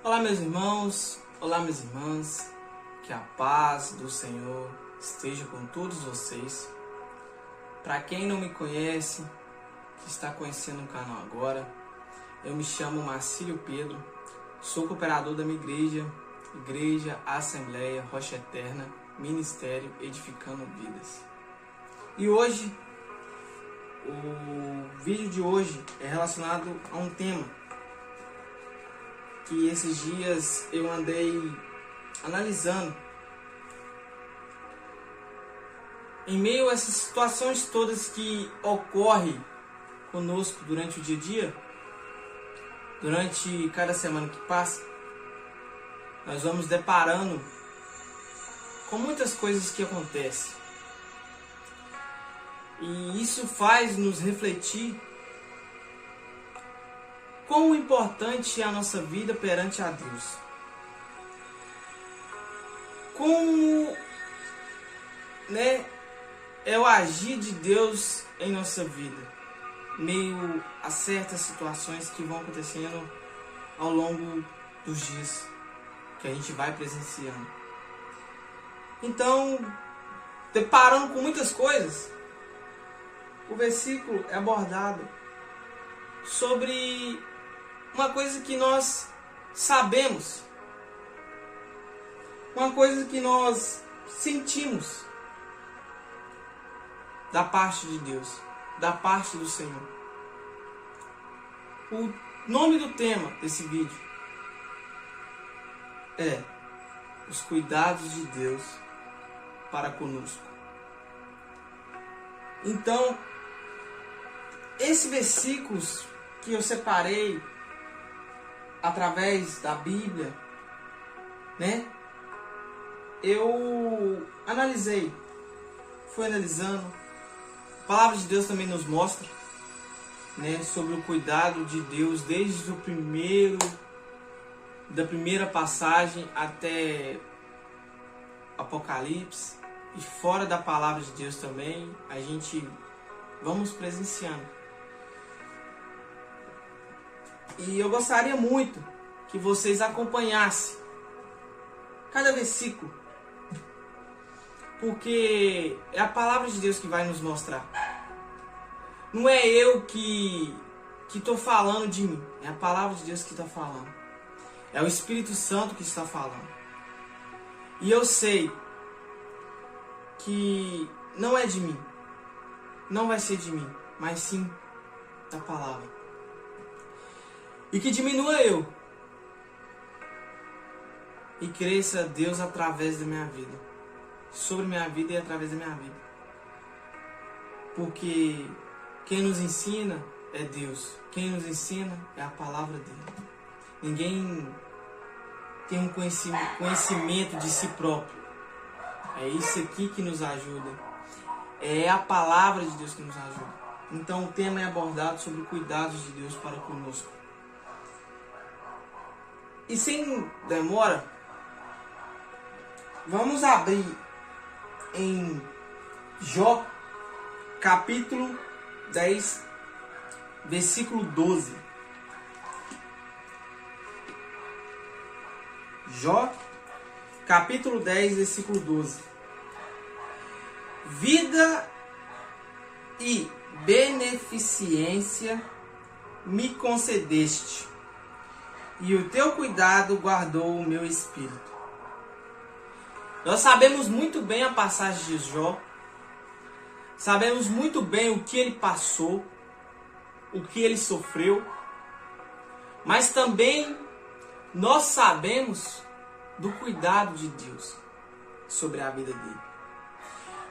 Olá meus irmãos, olá minhas irmãs, que a paz do Senhor esteja com todos vocês. Para quem não me conhece, que está conhecendo o canal agora, eu me chamo Marcílio Pedro, sou cooperador da minha Igreja Assembleia Rocha Eterna, Ministério Edificando Vidas. E hoje, o vídeo de hoje é relacionado a um tema que esses dias eu andei analisando. Em meio a essas situações todas que ocorrem conosco durante o dia a dia, durante cada semana que passa, nós vamos deparando com muitas coisas que acontecem. E isso faz nos refletir quão importante é a nossa vida perante a Deus. Como é o agir de Deus em nossa vida, meio a certas situações que vão acontecendo ao longo dos dias que a gente vai presenciando. Então, deparando com muitas coisas, o versículo é abordado sobre uma coisa que nós sabemos, uma coisa que nós sentimos da parte de Deus, da parte do Senhor. O nome do tema desse vídeo é os cuidados de Deus para conosco. Então, esses versículos que eu separei através da Bíblia, eu fui analisando. A palavra de Deus também nos mostra, sobre o cuidado de Deus desde da primeira passagem até Apocalipse, e fora da palavra de Deus também a gente vamos presenciando. E eu gostaria muito que vocês acompanhassem cada versículo, porque é a palavra de Deus que vai nos mostrar. Não é eu que estou falando de mim, é a palavra de Deus que está falando. É o Espírito Santo que está falando. E eu sei que não é de mim, não vai ser de mim, mas sim da palavra. E que diminua eu e cresça Deus através da minha vida, sobre minha vida e através da minha vida. Porque quem nos ensina é Deus, quem nos ensina é a palavra dele. Ninguém tem um conhecimento de si próprio. É isso aqui que nos ajuda. É a palavra de Deus que nos ajuda. Então o tema é abordado sobre cuidados de Deus para conosco. E sem demora, vamos abrir em Jó, capítulo 10, versículo 12. Jó, capítulo 10, versículo 12. Vida e beneficência me concedeste, e o teu cuidado guardou o meu espírito. Nós sabemos muito bem a passagem de Jó, sabemos muito bem o que ele passou, o que ele sofreu, mas também nós sabemos do cuidado de Deus sobre a vida dele.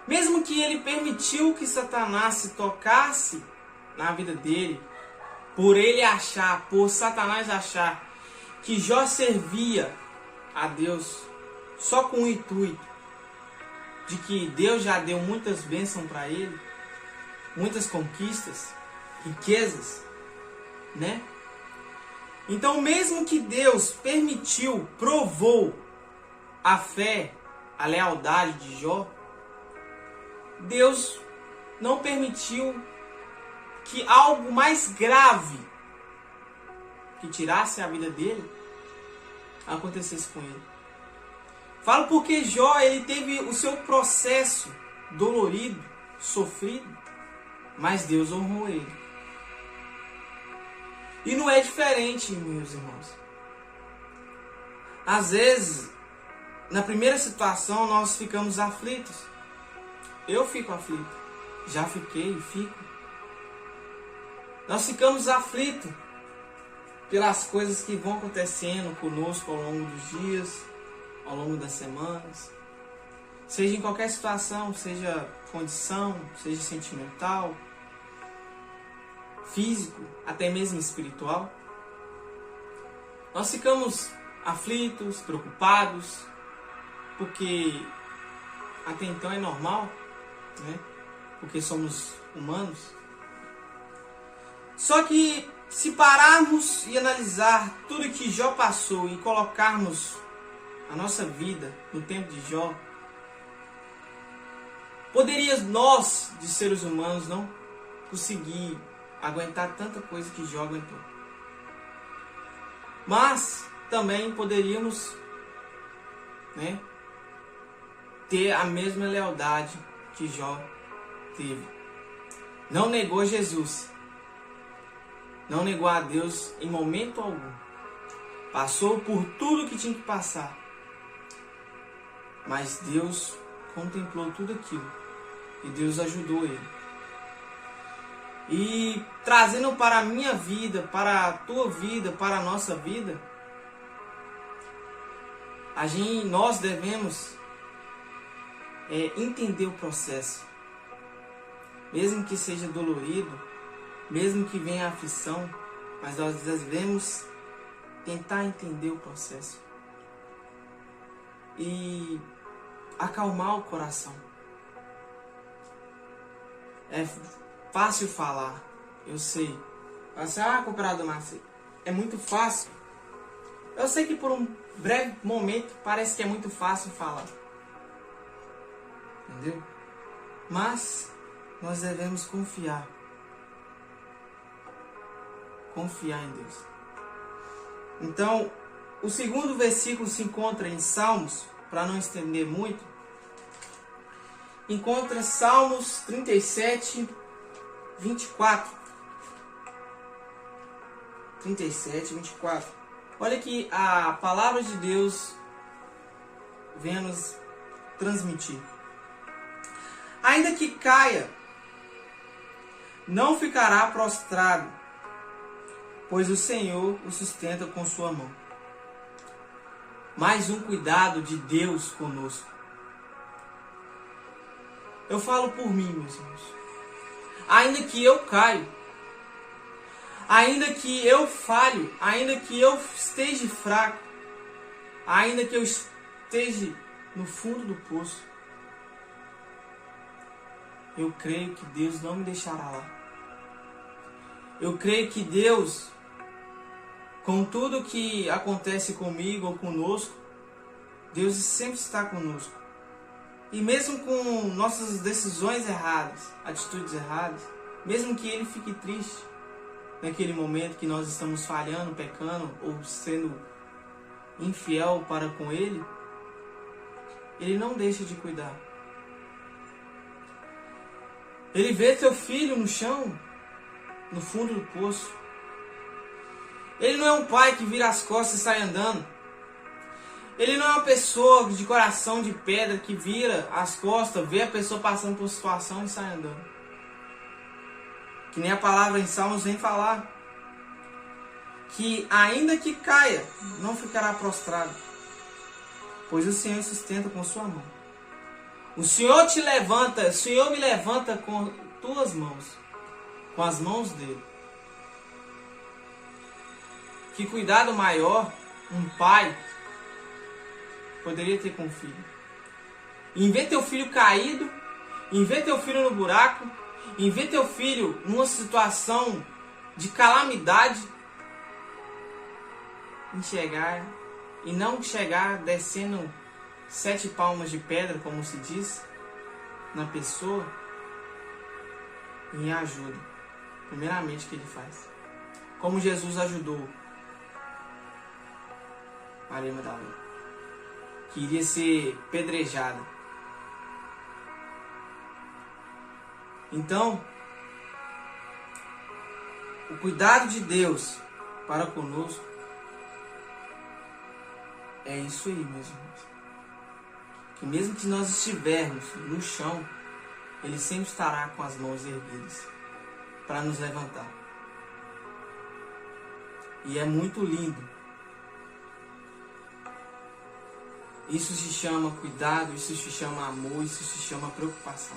Mesmo que ele permitiu que Satanás se tocasse na vida dele, por Satanás achar que Jó servia a Deus só com o intuito de que Deus já deu muitas bênçãos para ele, muitas conquistas, riquezas, Então, mesmo que Deus permitiu, provou a fé, a lealdade de Jó, Deus não permitiu que algo mais grave que tirasse a vida dele acontecesse com ele. Falo porque Jó, ele teve o seu processo dolorido, sofrido, mas Deus honrou ele. E não é diferente, meus irmãos. Às vezes, na primeira situação, nós ficamos aflitos. Eu fico aflito. Já fiquei e fico. Nós ficamos aflitos pelas coisas que vão acontecendo conosco ao longo dos dias, ao longo das semanas. Seja em qualquer situação, seja condição, seja sentimental, físico, até mesmo espiritual. Nós ficamos aflitos, preocupados, porque até então é normal, né? Porque somos humanos. Só que se pararmos e analisar tudo que Jó passou e colocarmos a nossa vida no tempo de Jó, poderíamos nós, de seres humanos, não conseguir aguentar tanta coisa que Jó aguentou. Mas também poderíamos, né, ter a mesma lealdade que Jó teve. Não negou Jesus. Não negou a Deus em momento algum. Passou por tudo que tinha que passar. Mas Deus contemplou tudo aquilo. E Deus ajudou ele. E trazendo para a minha vida, para a tua vida, para a nossa vida, nós devemos entender o processo. Mesmo que seja dolorido, mesmo que venha a aflição, mas nós devemos tentar entender o processo. E acalmar o coração. É fácil falar, eu sei. Cooperador Márcio, é muito fácil. Eu sei que por um breve momento parece que é muito fácil falar. Entendeu? Mas nós devemos confiar. Confiar em Deus. Então, o segundo versículo se encontra em Salmos, para não estender muito. Encontra Salmos 37, 24. 37, 24. Olha que a palavra de Deus vem a nos transmitir. Ainda que caia, não ficará prostrado, pois o Senhor o sustenta com sua mão. Mais um cuidado de Deus conosco. Eu falo por mim, meus irmãos. Ainda que eu caio, ainda que eu falho, ainda que eu esteja fraco, ainda que eu esteja no fundo do poço, eu creio que Deus não me deixará lá. Eu creio que Deus, com tudo que acontece comigo ou conosco, Deus sempre está conosco. E mesmo com nossas decisões erradas, atitudes erradas, mesmo que Ele fique triste naquele momento que nós estamos falhando, pecando ou sendo infiel para com Ele, Ele não deixa de cuidar. Ele vê teu filho no chão, no fundo do poço. Ele não é um pai que vira as costas e sai andando. Ele não é uma pessoa de coração de pedra que vira as costas, vê a pessoa passando por situação e sai andando. Que nem a palavra em Salmos vem falar. Que ainda que caia, não ficará prostrado, pois o Senhor sustenta com sua mão. O Senhor te levanta, o Senhor me levanta com tuas mãos, com as mãos dele. Que cuidado maior um pai poderia ter com o filho. Em ver teu filho caído, em ver teu filho no buraco, em ver teu filho numa situação de calamidade, enxergar e não chegar descendo 7 palmos de pedra, como se diz, na pessoa, em ajuda. Primeiramente que ele faz. Como Jesus ajudou Maria Madalena, que iria ser pedrejada. Então, o cuidado de Deus para conosco é isso aí, meus irmãos. Que mesmo que nós estivermos no chão, Ele sempre estará com as mãos erguidas para nos levantar. E é muito lindo. Isso se chama cuidado, isso se chama amor, isso se chama preocupação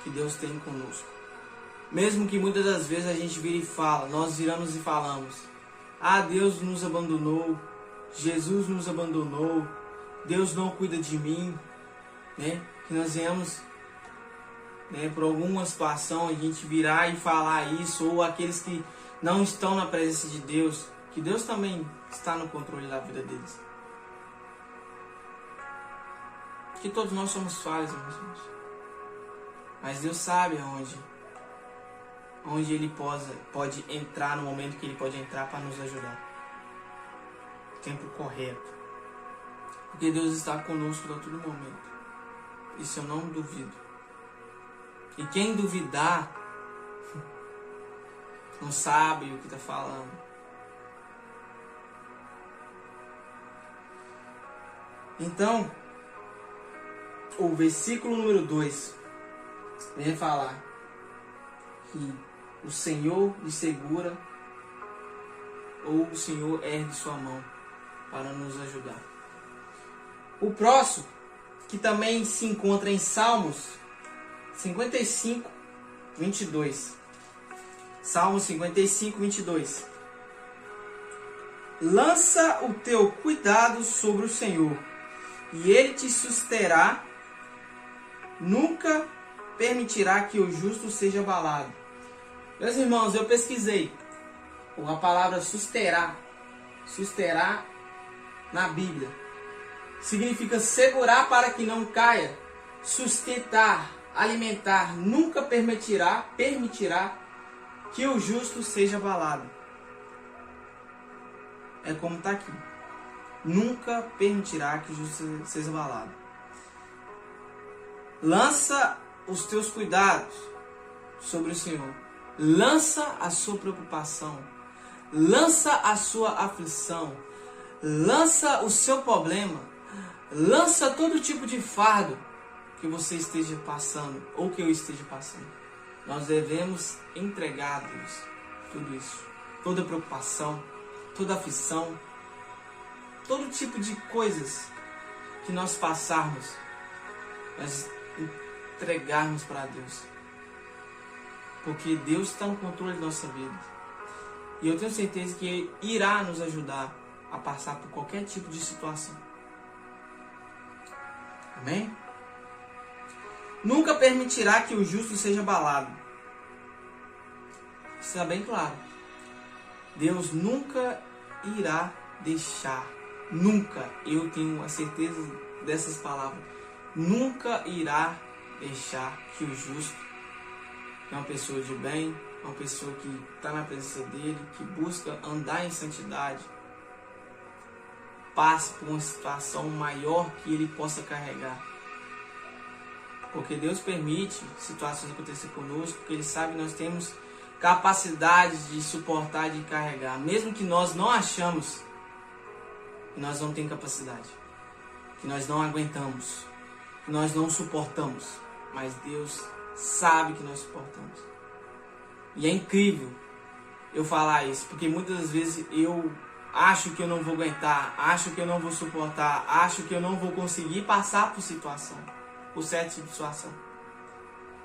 que Deus tem conosco. Mesmo que muitas das vezes a gente vire e fala, nós viramos e falamos: ah, Deus nos abandonou, Jesus nos abandonou, Deus não cuida de mim, né? Que nós venhamos, né, por alguma situação, a gente virar e falar isso, ou aqueles que não estão na presença de Deus, que Deus também está no controle da vida deles. Que todos nós somos falhos, meus irmãos. Mas Deus sabe onde Ele pode entrar, no momento que Ele pode entrar para nos ajudar. O tempo correto. Porque Deus está conosco a todo momento. Isso eu não duvido. E quem duvidar não sabe o que está falando. Então, o versículo número 2 vem falar que o Senhor lhe segura, ou o Senhor ergue sua mão para nos ajudar. O próximo, que também se encontra em Salmos 55, 22. Salmos 55, 22. Lança o teu cuidado sobre o Senhor, e Ele te susterá, nunca permitirá que o justo seja abalado. Meus irmãos, eu pesquisei a palavra susterá na Bíblia. Significa segurar para que não caia, sustentar, alimentar, nunca permitirá que o justo seja abalado. É como está aqui. Nunca permitirá que o justo seja abalado. Lança os teus cuidados sobre o Senhor. Lança a sua preocupação. Lança a sua aflição. Lança o seu problema. Lança todo tipo de fardo que você esteja passando ou que eu esteja passando. Nós devemos entregar a Deus tudo isso. Toda preocupação, toda aflição, todo tipo de coisas que nós passarmos, nós entregarmos para Deus. Porque Deus está no controle da nossa vida. E eu tenho certeza que Ele irá nos ajudar a passar por qualquer tipo de situação. Amém? Nunca permitirá que o justo seja abalado. Isso está bem claro. Deus nunca irá deixar. Nunca, eu tenho a certeza dessas palavras. Nunca irá deixar que o justo, que é uma pessoa de bem, uma pessoa que está na presença dele, que busca andar em santidade, passe por uma situação maior que ele possa carregar. Porque Deus permite situações acontecer conosco, porque Ele sabe que nós temos capacidade de suportar, de carregar. Mesmo que nós não achamos que nós não temos capacidade, que nós não aguentamos, que nós não suportamos. Mas Deus sabe que nós suportamos. E é incrível eu falar isso, porque muitas das vezes eu acho que eu não vou aguentar, acho que eu não vou suportar, acho que eu não vou conseguir passar por certo tipo de situação.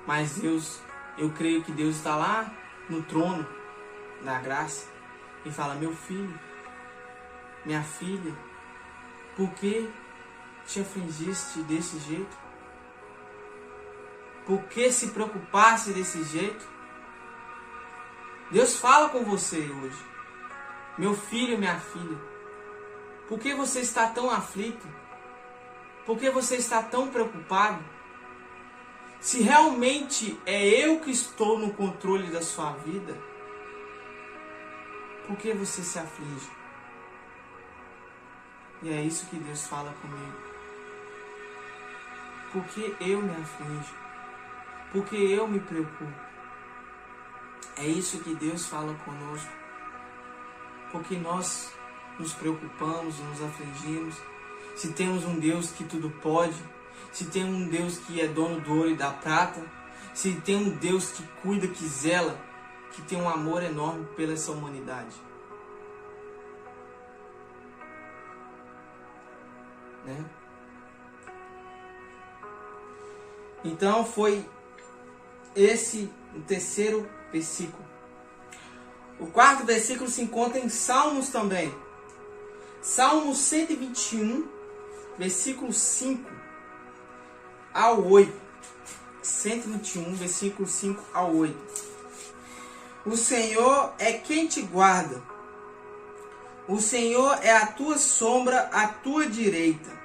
Mas Deus, eu creio que Deus está lá no trono da graça e fala: meu filho, minha filha, por que te afligiste desse jeito? Por que se preocupasse desse jeito? Deus fala com você hoje: meu filho, minha filha, por que você está tão aflito? Por que você está tão preocupado? Se realmente é eu que estou no controle da sua vida, por que você se aflige? E é isso que Deus fala comigo. Porque eu me aflijo. Porque eu me preocupo. É isso que Deus fala conosco. Porque nós nos preocupamos, nos afligimos. Se temos um Deus que tudo pode. Se tem um Deus que é dono do ouro e da prata. Se tem um Deus que cuida, que zela, que tem um amor enorme pela essa humanidade. Né? Então foi esse o terceiro versículo. O quarto versículo se encontra em Salmos também. Salmos 121, versículo 5 ao 8. 121, versículo 5 ao 8. O Senhor é quem te guarda. O Senhor é a tua sombra à tua direita.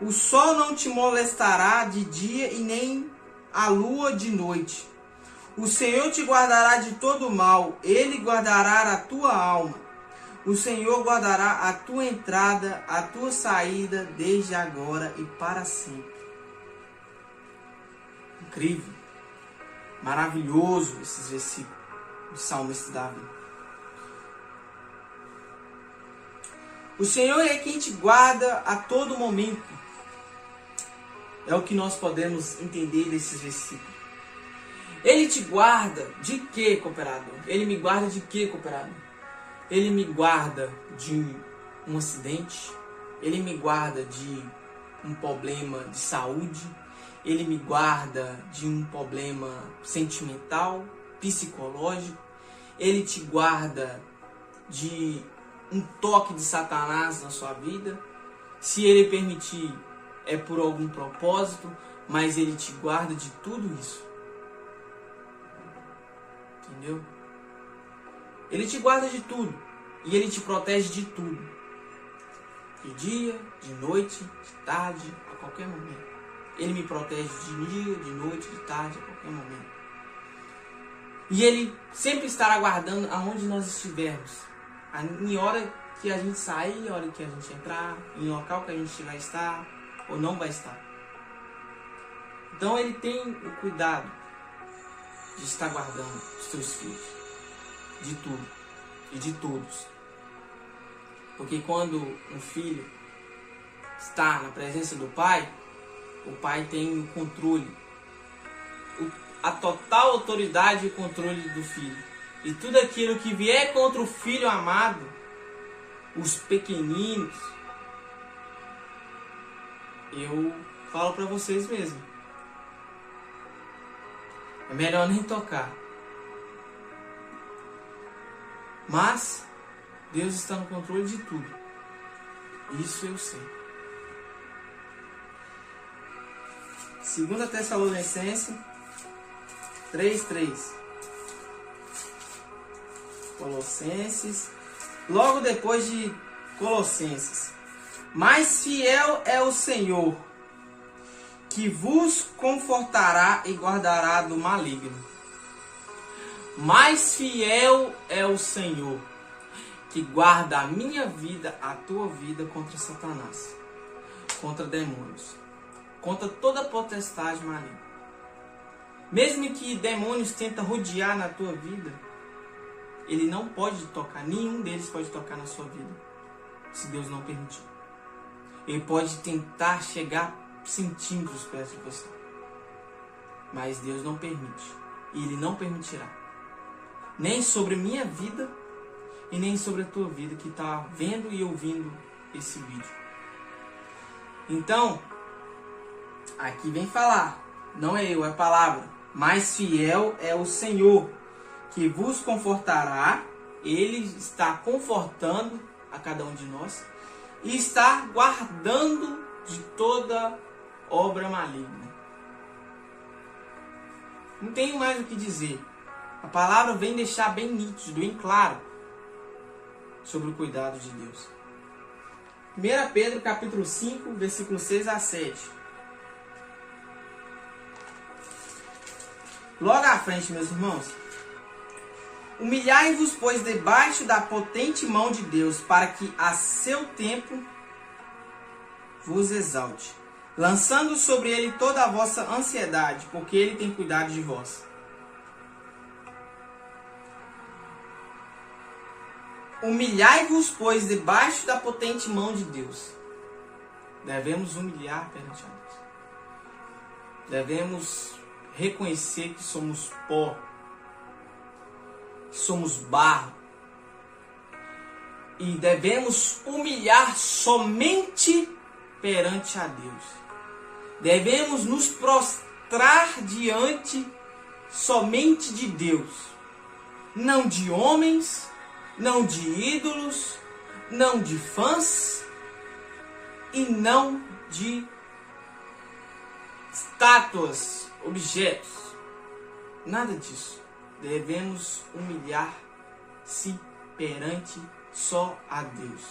O sol não te molestará de dia e nem a lua de noite. O Senhor te guardará de todo mal. Ele guardará a tua alma. O Senhor guardará a tua entrada, a tua saída, desde agora e para sempre. Incrível, maravilhoso esses versículos do salmista Davi. O Senhor é quem te guarda a todo momento. É o que nós podemos entender desses versículos. Ele te guarda de quê, cooperador? Ele me guarda de quê, cooperador? Ele me guarda de um acidente. Ele me guarda de um problema de saúde. Ele me guarda de um problema sentimental, psicológico. Ele te guarda de um toque de Satanás na sua vida. Se ele permitir, é por algum propósito, mas ele te guarda de tudo isso. Entendeu? Ele te guarda de tudo. E ele te protege de tudo. De dia, de noite, de tarde, a qualquer momento. Ele me protege de dia, de noite, de tarde, a qualquer momento. E ele sempre estará guardando aonde nós estivermos. Em hora que a gente sair, em hora que a gente entrar, em local que a gente vai estar ou não vai estar. Então ele tem o cuidado de estar guardando os teus filhos. De tudo. E de todos. Porque quando um filho está na presença do pai, o pai tem o controle, a total autoridade e o controle do filho. E tudo aquilo que vier contra o filho amado, os pequeninos, eu falo para vocês mesmo. É melhor nem tocar. Mas Deus está no controle de tudo. Isso eu sei. 2 Tessalonicenses 3:3. Colossenses. Logo depois de Colossenses. Mais fiel é o Senhor, que vos confortará e guardará do maligno. Mais fiel é o Senhor, que guarda a minha vida, a tua vida contra Satanás, contra demônios, contra toda potestade maligna. Mesmo que demônios tentem rodear na tua vida, ele não pode tocar, nenhum deles pode tocar na sua vida, se Deus não permitir. Ele pode tentar chegar centímetros perto de você, mas Deus não permite, e Ele não permitirá. Nem sobre minha vida e nem sobre a tua vida que está vendo e ouvindo esse vídeo. Então, aqui vem falar, não é eu, é a palavra. Mais fiel é o Senhor, que vos confortará. Ele está confortando a cada um de nós e está guardando de toda obra maligna. Não tenho mais o que dizer. A palavra vem deixar bem nítido, bem claro sobre o cuidado de Deus. 1 Pedro capítulo 5, versículo 6 a 7. Logo à frente, meus irmãos. Humilhai-vos, pois, debaixo da potente mão de Deus, para que a seu tempo vos exalte, lançando sobre ele toda a vossa ansiedade, porque ele tem cuidado de vós. Humilhai-vos, pois, debaixo da potente mão de Deus. Devemos humilhar perante a Deus. Devemos reconhecer que somos pó, que somos barro. E devemos humilhar somente perante a Deus. Devemos nos prostrar diante somente de Deus. Não de homens, não de ídolos, não de fãs e não de estátuas, objetos. Nada disso. Devemos humilhar-se perante só a Deus.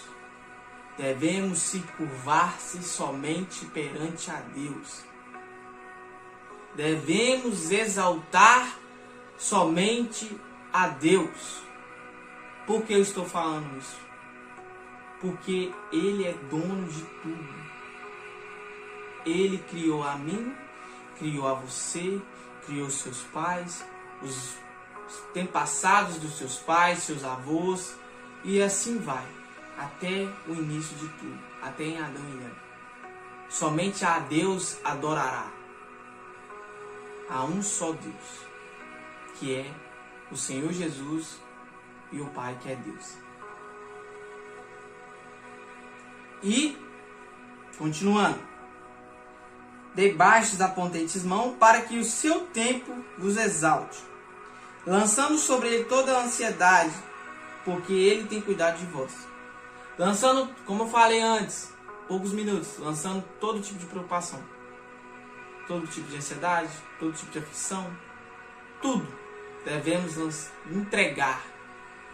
Devemos se curvar-se somente perante a Deus. Devemos exaltar somente a Deus. Por que eu estou falando isso? Porque Ele é dono de tudo. Ele criou a mim, criou a você, criou seus pais, os antepassados dos seus pais, seus avós, e assim vai, até o início de tudo, até em Adão e Eva. Somente a Deus adorará. A um só Deus, que é o Senhor Jesus e o Pai, que é Deus. E, continuando, debaixo da potente mão, para que o seu tempo vos exalte, lançando sobre ele toda a ansiedade, porque ele tem cuidado de vós. Lançando, como eu falei antes, poucos minutos, lançando todo tipo de preocupação, todo tipo de ansiedade, todo tipo de aflição, tudo devemos entregar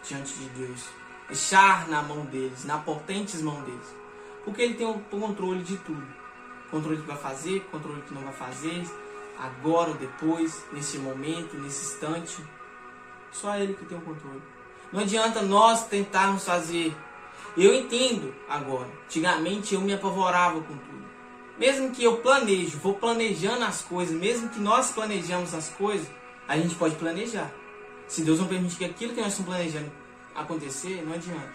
diante de Deus, deixar na mão deles, na potente mão deles, porque ele tem o controle de tudo, controle do que vai fazer, controle do que não vai fazer, agora ou depois, nesse momento, nesse instante, só ele que tem o controle. Não adianta nós tentarmos fazer. Eu entendo agora. Antigamente eu me apavorava com tudo. Mesmo que eu planejo, vou planejando as coisas, mesmo que nós planejamos as coisas, a gente pode planejar. Se Deus não permite que aquilo que nós estamos planejando acontecer, não adianta.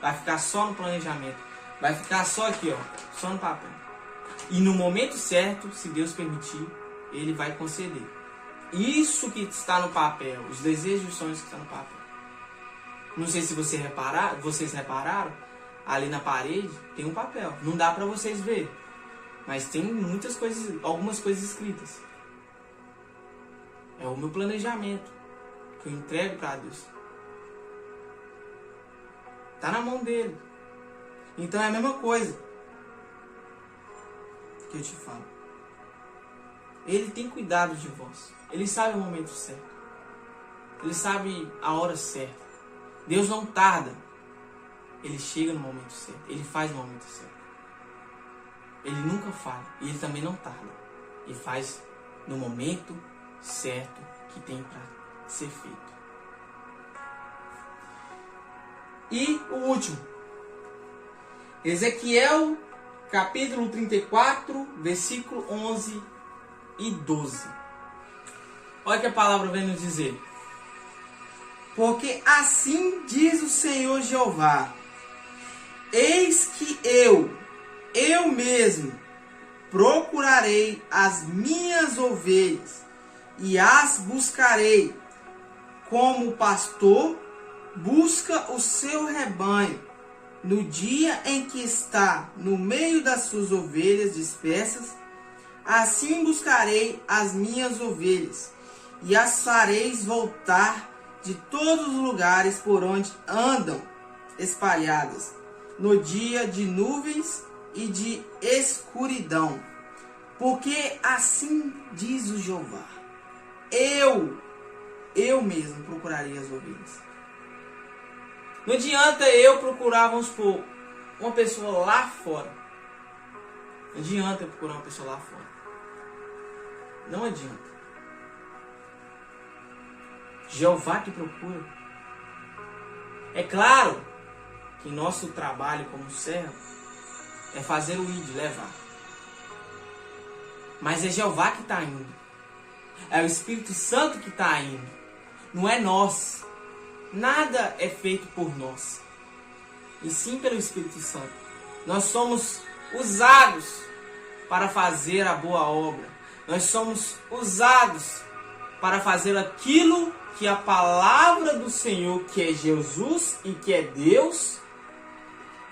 Vai ficar só no planejamento. Vai ficar só aqui, ó, só no papel. E no momento certo, se Deus permitir, Ele vai conceder. Isso que está no papel, os desejos e os sonhos que estão no papel. Não sei se vocês repararam, ali na parede tem um papel. Não dá para vocês verem, mas tem muitas coisas, algumas coisas escritas. É o meu planejamento que eu entrego para Deus. Tá na mão dele. Então é a mesma coisa que eu te falo. Ele tem cuidado de vós. Ele sabe o momento certo. Ele sabe a hora certa. Deus não tarda. Ele chega no momento certo. Ele faz no momento certo. Ele nunca falha. E ele também não tarda. Ele faz no momento certo que tem para ser feito. E o último. Ezequiel, capítulo 34, versículo 11 e 12. Olha o que a palavra vem nos dizer. Porque assim diz o Senhor Jeová: eis que eu mesmo, procurarei as minhas ovelhas e as buscarei, como o pastor busca o seu rebanho, no dia em que está no meio das suas ovelhas dispersas. Assim buscarei as minhas ovelhas, e as fareis voltar de todos os lugares por onde andam espalhadas, no dia de nuvens e de escuridão. Porque assim diz o Jeová: eu mesmo procurarei as ovelhas. Não adianta eu procurar, vamos supor, uma pessoa lá fora. Não adianta eu procurar uma pessoa lá fora. Não adianta. Jeová que procura. É claro que nosso trabalho como servo é fazer o ir, levar. Mas é Jeová que está indo. É o Espírito Santo que está indo. Não é nós. Nada é feito por nós. E sim pelo Espírito Santo. Nós somos usados para fazer a boa obra. Nós somos usados para fazer aquilo que a palavra do Senhor, que é Jesus e que é Deus,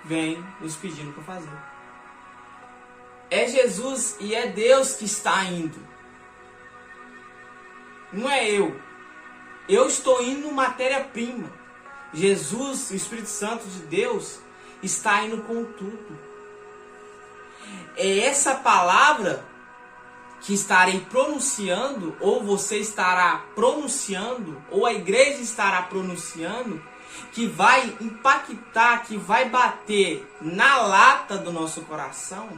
vem nos pedindo para fazer. É Jesus e é Deus que está indo. Não é eu. Eu estou indo matéria-prima. Jesus, o Espírito Santo de Deus, está indo com tudo. É essa palavra que estarei pronunciando, ou você estará pronunciando, ou a igreja estará pronunciando, que vai impactar, que vai bater na lata do nosso coração.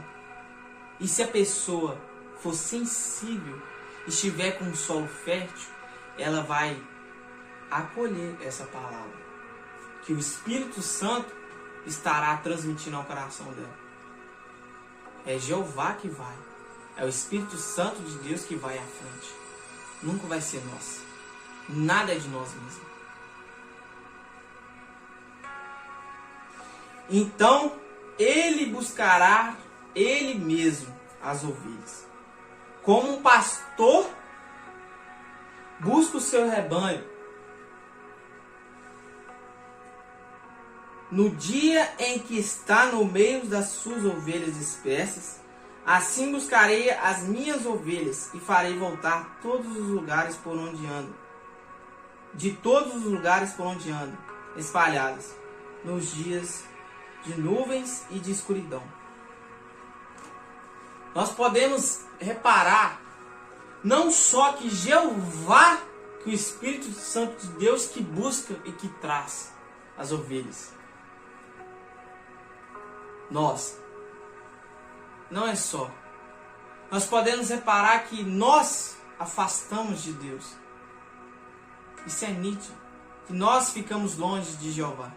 E se a pessoa for sensível, estiver com um solo fértil, ela vai acolher essa palavra, que o Espírito Santo estará transmitindo ao coração dela. É Jeová que vai. É o Espírito Santo de Deus que vai à frente. Nunca vai ser nós. Nada é de nós mesmos. Então, ele buscará ele mesmo as ovelhas. Como um pastor busca o seu rebanho. No dia em que está no meio das suas ovelhas dispersas, assim buscarei as minhas ovelhas e farei voltar todos os lugares por onde ando. De todos os lugares por onde ando, espalhadas, nos dias de nuvens e de escuridão. Nós podemos reparar, não só que Jeová, que o Espírito Santo de Deus que busca e que traz as ovelhas. Nós. Não é só. Nós podemos reparar que nós afastamos de Deus. Isso é nítido. Que nós ficamos longe de Jeová.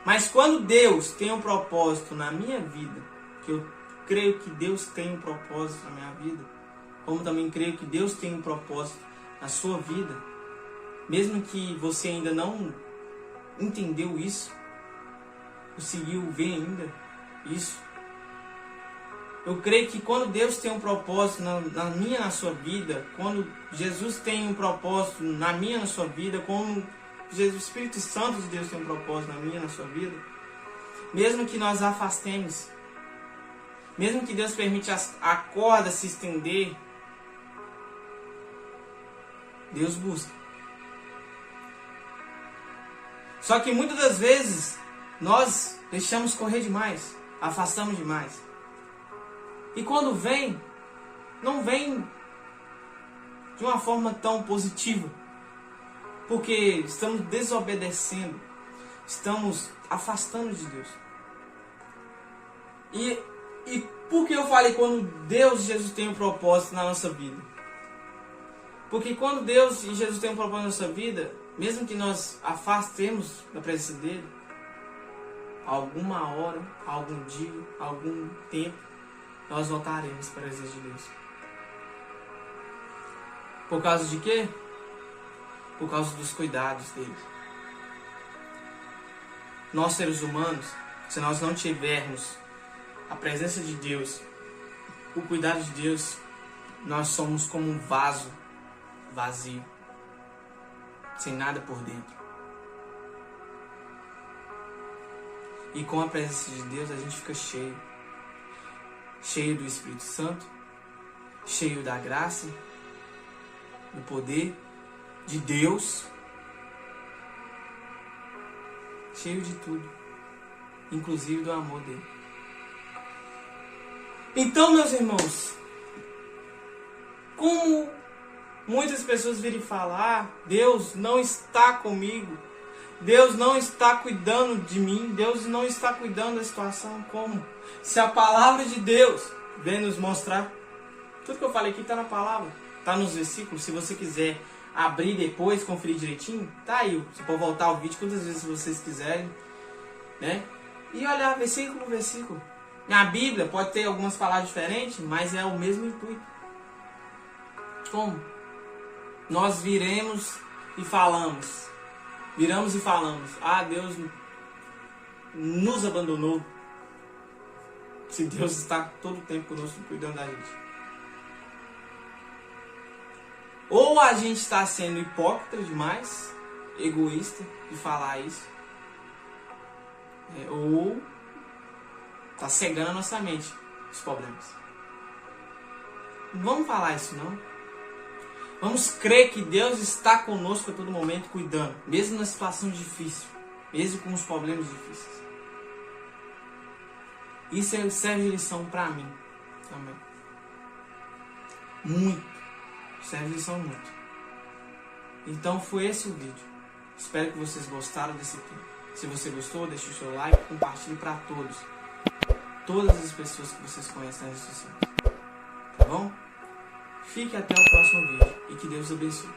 Mas quando Deus tem um propósito na minha vida, que eu creio que Deus tem um propósito na minha vida, como também creio que Deus tem um propósito na sua vida, mesmo que você ainda não entendeu isso, conseguiu ver ainda isso, eu creio que quando Deus tem um propósito na minha, na sua vida, quando Jesus tem um propósito na minha, na sua vida, quando Jesus, o Espírito Santo de Deus tem um propósito na minha, na sua vida, mesmo que nós afastemos, mesmo que Deus permite a corda se estender, Deus busca. Só que muitas das vezes nós deixamos correr demais, afastamos demais. E quando vem, não vem de uma forma tão positiva. Porque estamos desobedecendo, estamos afastando de Deus. E por que eu falei quando Deus e Jesus têm um propósito na nossa vida? Porque quando Deus e Jesus têm um propósito na nossa vida, mesmo que nós afastemos da presença dele, alguma hora, algum dia, algum tempo, nós voltaremos para a presença de Deus. Por causa de quê? Por causa dos cuidados dele. Nós, seres humanos, se nós não tivermos a presença de Deus, o cuidado de Deus, nós somos como um vaso vazio, sem nada por dentro. E com a presença de Deus a gente fica cheio. Cheio do Espírito Santo, cheio da graça, do poder de Deus, cheio de tudo, inclusive do amor dele. Então, meus irmãos, como muitas pessoas virem falar, Deus não está comigo, Deus não está cuidando de mim, Deus não está cuidando da situação, como? Se a palavra de Deus vem nos mostrar, tudo que eu falei aqui está na palavra, está nos versículos. Se você quiser abrir depois, conferir direitinho, tá aí. Você pode voltar ao vídeo quantas vezes vocês quiserem, né? E olhar versículo por versículo. Na Bíblia pode ter algumas palavras diferentes, mas é o mesmo intuito. Como? Nós viramos e falamos. Ah, Deus nos abandonou. Se Deus está todo o tempo conosco, cuidando da gente. Ou a gente está sendo hipócrita demais, egoísta, de falar isso. Ou está cegando a nossa mente os problemas. Não vamos falar isso não. Vamos crer que Deus está conosco a todo momento, cuidando. Mesmo na situação difícil. Mesmo com os problemas difíceis. Isso serve de lição para mim também. Muito. Serve de lição muito. Então foi esse o vídeo. Espero que vocês gostaram desse tema. Se você gostou, deixe o seu like, compartilhe para todos. Todas as pessoas que vocês conhecem nas redes sociais. Tá bom? Fique até o próximo vídeo e que Deus abençoe.